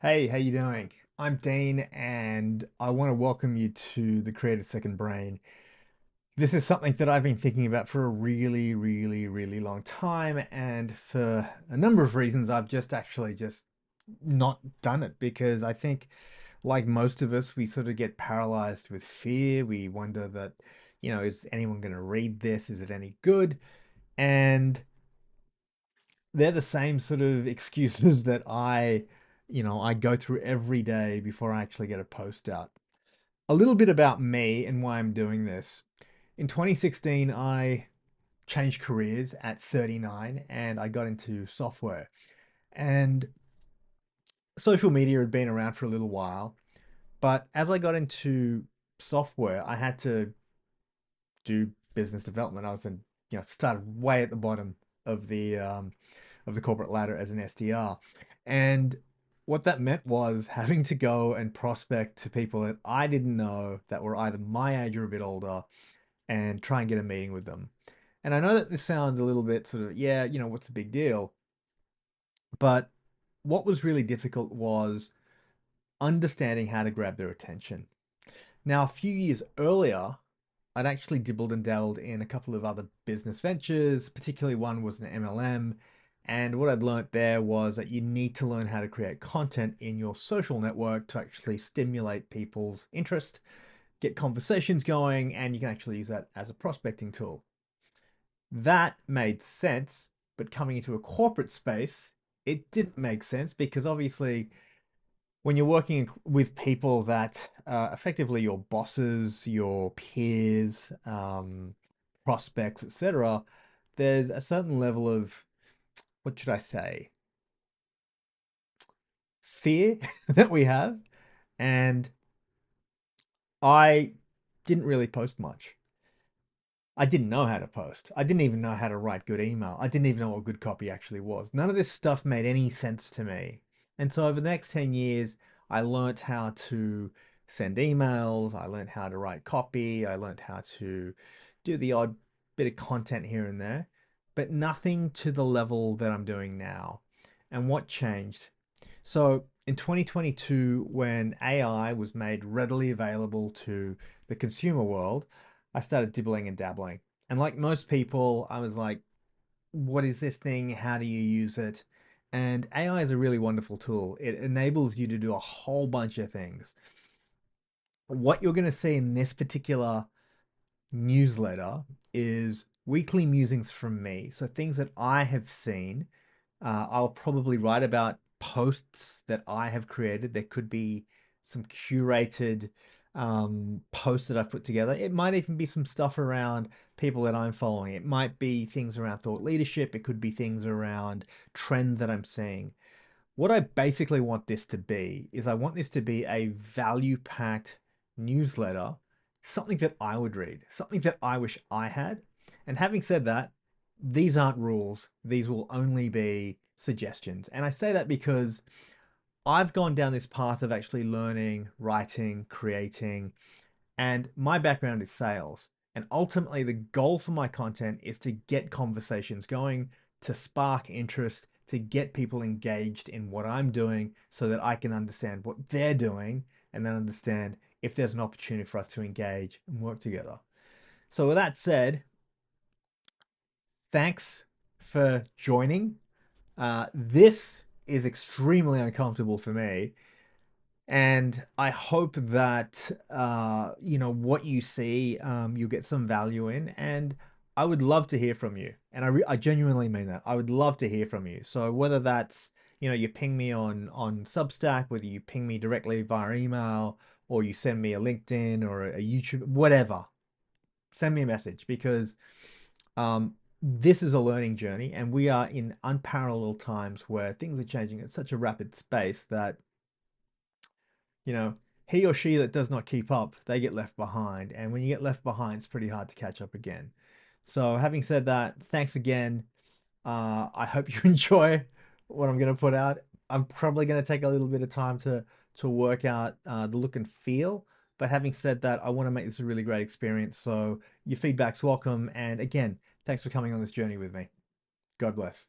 Hey, how you doing? I'm Dean, and I want to welcome you to the Creative Second Brain. This is something that I've been thinking about for a really long time, and for a number of reasons, I've just not done it because I think, like most of us, we sort of get paralyzed with fear. We wonder that, is anyone going to read this? Is it any good? And they're the same sort of excuses that I go through every day before I actually get a post out. A little bit about me and why I'm doing this. In 2016, I changed careers at 39 and I got into software. And social media had been around for a little while, but as I got into software, I had to do business development. I was started way at the bottom of the corporate ladder as an SDR. And what that meant was having to go and prospect to people that I didn't know that were either my age or a bit older and try and get a meeting with them. And I know that this sounds a little bit sort of, yeah, what's the big deal? But what was really difficult was understanding how to grab their attention. Now, a few years earlier, I'd actually dibbled and dabbled in a couple of other business ventures, particularly one was an MLM. And what I'd learned there was that you need to learn how to create content in your social network to actually stimulate people's interest, get conversations going, and you can actually use that as a prospecting tool. That made sense, but coming into a corporate space, it didn't make sense because obviously when you're working with people that effectively your bosses, your peers, prospects, etc., there's a certain level of, what should I say, fear that we have. And I didn't really post much. I didn't know how to post. I didn't even know how to write good email. I didn't even know what good copy actually was. None of this stuff made any sense to me. And so over the next 10 years, I learnt how to send emails. I learned how to write copy. I learned how to do the odd bit of content here and there, but nothing to the level that I'm doing now. And what changed? So in 2022, when AI was made readily available to the consumer world, I started dibbling and dabbling. And like most people, I was like, what is this thing? How do you use it? And AI is a really wonderful tool. It enables you to do a whole bunch of things. What you're going to see in this particular newsletter is weekly musings from me. So things that I have seen. I'll probably write about posts that I have created. There could be some curated posts that I've put together. It might even be some stuff around people that I'm following. It might be things around thought leadership. It could be things around trends that I'm seeing. What I basically want this to be is I want this to be a value-packed newsletter, something that I would read, something that I wish I had. And having said that, these aren't rules. These will only be suggestions. And I say that because I've gone down this path of actually learning, writing, creating, and my background is sales. And ultimately, the goal for my content is to get conversations going, to spark interest, to get people engaged in what I'm doing so that I can understand what they're doing and then understand if there's an opportunity for us to engage and work together. So, with that said, thanks for joining. This is extremely uncomfortable for me. And I hope that what you see, you'll get some value in. And I would love to hear from you. And I genuinely mean that. I would love to hear from you. So whether that's you ping me on Substack, whether you ping me directly via email, or you send me a LinkedIn or a YouTube, whatever, send me a message because this is a learning journey, and we are in unparalleled times where things are changing at such a rapid pace that you know, he or she that does not keep up, they get left behind. And when you get left behind, it's pretty hard to catch up again. So, having said that, thanks again. I hope you enjoy what I'm going to put out. I'm probably going to take a little bit of time to work out the look and feel. But having said that, I want to make this a really great experience. So your feedback's welcome. And again, thanks for coming on this journey with me. God bless.